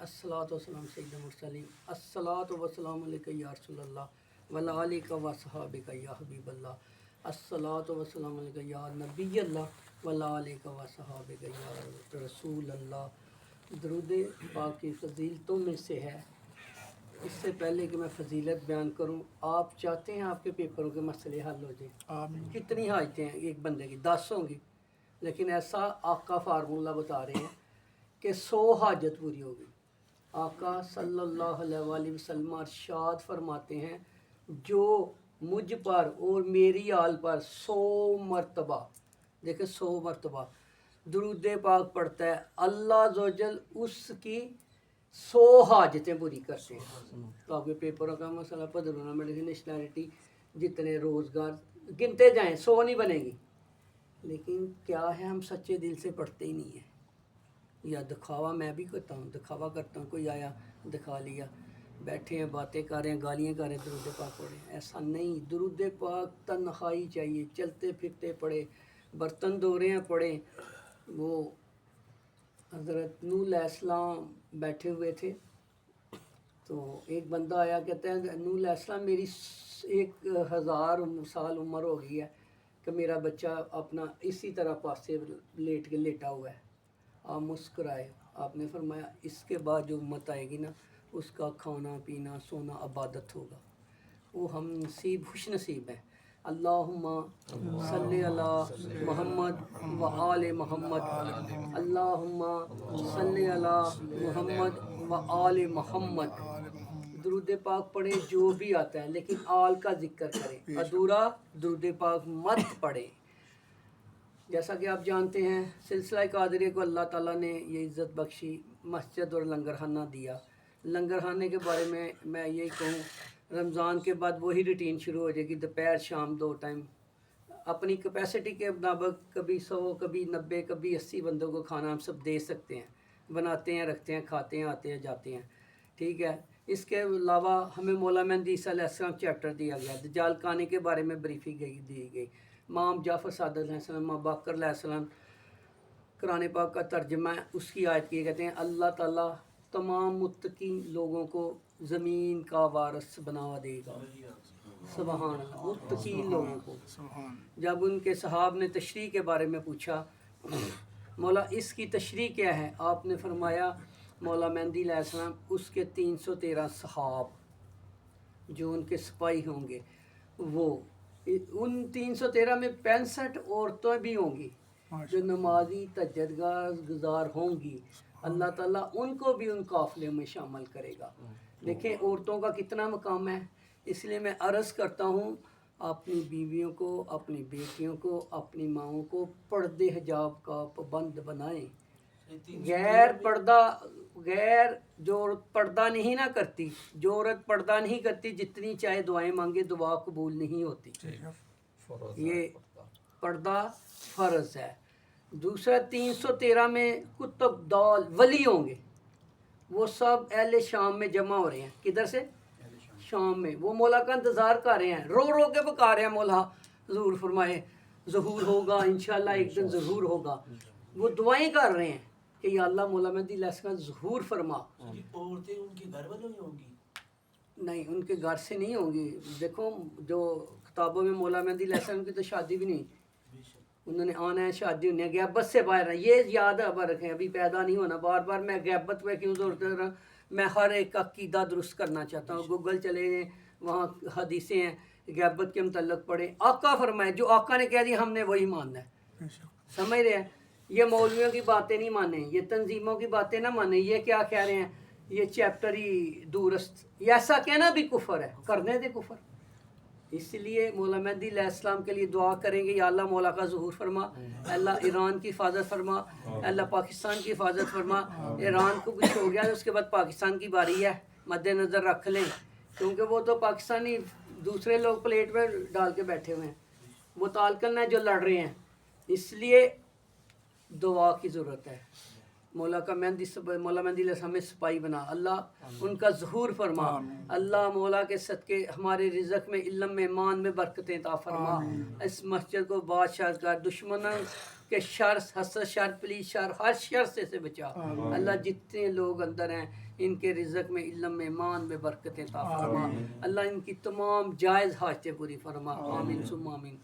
अस्सलातु वस्सलाम सय्यिदुल मुरसलीन अस्सलातु वस्सलामु अलैका या रसूलल्लाह वला आलिका व सहाबिका या हबीबल्लाह अस्सलातु वस्सलामु अलैका या नबीयल्लाह वला आलिका व सहाबिका या रसूलल्लाह। दरूद पाक की फजीलतों में से है। इससे पहले कि मैं फजीलत बयान करूं, आप चाहते हैं आपके पेपरों के मसले हल हो जाए। कितनी हाजतें हैं एक बंदे की? 10 होंगी, लेकिन ऐसा आका फार्मूला बता रहे हैं कि 100 हाजत पूरी होगी। आका सल्लल्लाहु अलैहि वसल्लम इरशाद फरमाते हैं, जो मुझ पर और मेरी आल पर 100 मरतबा, देखें 100 मरतबा दुरूद पाक पढ़ता है, अल्लाह ज़ोजल उसकी 100 हाजतें पूरी करते हैं। तो आपके पेपरों का मसला, पदरुना मेडिकल नेशनैलिटी, जितने रोज़गार गिनते जाएं 100 नहीं बनेगी। लेकिन क्या है, हम सच्चे दिल से पढ़ते ही नहीं हैं, या दिखावा मैं भी करता हूँ, दिखावा करता हूँ। कोई आया दिखा लिया, बैठे हैं बातें कर रहे हैं, गालियाँ कर रहे हैं, दरूद पाक पढ़े। ऐसा नहीं, दरूद पाक तन्हाई चाहिए, चलते फिरते पढ़े, बर्तन धो रहे हैं पढ़े। वो हज़रत नूह अलैहिस्सलाम बैठे हुए थे, तो एक बंदा आया, कहते हैं नूह अलैहिस्सलाम मेरी 1000 साल उम्र हो गई है कि मेरा बच्चा अपना इसी तरह पास से लेट के लेटा हुआ है। आप मुस्कुराए। आपने फरमाया इसके बाद जो उम्मत आएगी ना, उसका खाना पीना सोना इबादत होगा। वो हम नसीब खुश नसीब हैं। अल्लाहुम्मा सल्ली अला मोहम्मद व आले मोहम्मद, अल्लाहुम्मा सल्ली अला मोहम्मद व आले मोहम्मद। दुरूद पाक पढ़े जो भी आता है, लेकिन आल का जिक्र करें, अधूरा दुरूद पाक मत पढ़े। जैसा कि आप जानते हैं, सिलसिला कादरिया को अल्लाह ताला ने ये इज़्ज़त बख्शी, मस्जिद और लंगर खाना दिया। लंगर खाने के बारे में मैं यही कहूँ, रमज़ान के बाद वही रूटीन शुरू हो जाएगी, दोपहर शाम 2 टाइम। अपनी कैपेसिटी के मुताबिक कभी 100 कभी 90 कभी 80 बंदों को खाना हम सब दे सकते हैं। बनाते हैं, रखते हैं, खाते हैं, आते हैं, जाते हैं, ठीक है। इसके अलावा हमें मौला मेहदी ईसा अलैहिस्सलाम चैप्टर दिया गया, दज्जाल खाने के बारे में ब्रीफिंग दी गई। इमाम जाफ़र सादिक़ अलैहिस्सलाम, इमाम बाकर अलैहिस्सलाम, कुरान पाक का तर्जुमा है, उसकी आयत की कहते हैं, अल्लाह ताला तमाम मुत्तकी लोगों को ज़मीन का वारिस बना देगा। सुभान अल्लाह, मुत्तकी लोगों को। जब उनके सहाब ने तशरीह के बारे में पूछा, मौला इसकी तशरीह क्या है, आपने फरमाया मौला मेहदी अलैहिस्सलाम उसके 313 सहाब जो उनके सिपाही होंगे, वो उन 313 में 65 औरतें भी होंगी जो नमाजी तहज्जुद गुजार होंगी। अल्लाह ताला उनको भी उन काफ़िले में शामिल करेगा। देखें औरतों का कितना मकाम है। इसलिए मैं अर्ज़ करता हूँ, अपनी बीवियों को, अपनी बेटियों को, अपनी माओं को पर्दे हिजाब का पाबंद बनाएं। गैर जो औरत पर्दा नहीं ना करती, जो औरत पर्दा नहीं करती, जितनी चाहे दुआएं मांगे दुआ कबूल नहीं होती। ये पर्दा फ़र्ज़ है। दूसरा 313 में कुतुब दाल वली होंगे, वो सब अहले शाम में जमा हो रहे हैं। किधर से? शाम में। वो मौला का इंतज़ार कर रहे हैं, रो रो के पुकार रहे हैं, मौला ज़रूर फरमाए ज़हूर होगा, इंशाअल्लाह एक दिन ज़रूर होगा। वो दुआएं कर रहे हैं कि या अल्लाह मौला मेहदी अलैहिस्सलाम ज़हूर फरमा। औरतें उनके घर वालों में होंगी? नहीं, उनके घर से नहीं होंगी। देखो जो किताबों में मौला मेहदी अलैहिस्सलाम की तो शादी भी नहीं, उन्होंने आना है, शादी होनी है, गैबत से बाहर है। ये याद रखें, अभी पैदा नहीं होना। बार बार मैं गैबत पे क्यों जोर दे रहा हूँ? मैं हर एक का अकीदा दुरुस्त करना चाहता हूँ। गूगल चले गए, वहाँ हदीसें हैं, गैबत के मुतल्लक पढ़े। आका फरमाए, जो आका ने कह दिया हमने वही मानना है। समझ रहे हैं? ये मौलवियों की बातें नहीं माने, ये तंजीमों की बातें ना माने। ये क्या कह रहे हैं, ये चैप्टर ही दूरस्त, ये ऐसा कहना भी कुफर है, करने दे कुफर। इसलिए मौला मेहदी अलैहिस्सलाम के लिए दुआ करेंगे, या अल्लाह मौला का ज़हूर फरमा, अल्लाह ईरान की हिफाजत फरमा, अल्लाह पाकिस्तान की हिफाजत फरमा। ईरान को कुछ हो गया तो उसके बाद पाकिस्तान की बारी है, मद्देनज़र रख लें, क्योंकि वो तो पाकिस्तानी दूसरे लोग प्लेट में डाल के बैठे हुए हैं, वो तालकन है जो लड़ रहे हैं। इसलिए दुआ की ज़रूरत है। मौला मेहदी अलैहिस्सलाम में सिपाही बना, अल्लाह उनका ज़हूर फरमा। अल्लाह मौला के सदके हमारे रिज़्क़ में, इल्म में, ईमान में बरकतें अता फरमा। इस मस्जिद को बादशाह का दुश्मन کہ شر، حسد، شر، پلیز شر، ہر شر سے بچا اللہ۔ جتنے لوگ اندر ہیں ان کے رزق میں، علم میں، ایمان میں برکتیں عطا فرما اللہ۔ ان کی تمام جائز حاجتیں پوری فرما، آمین ثم آمین۔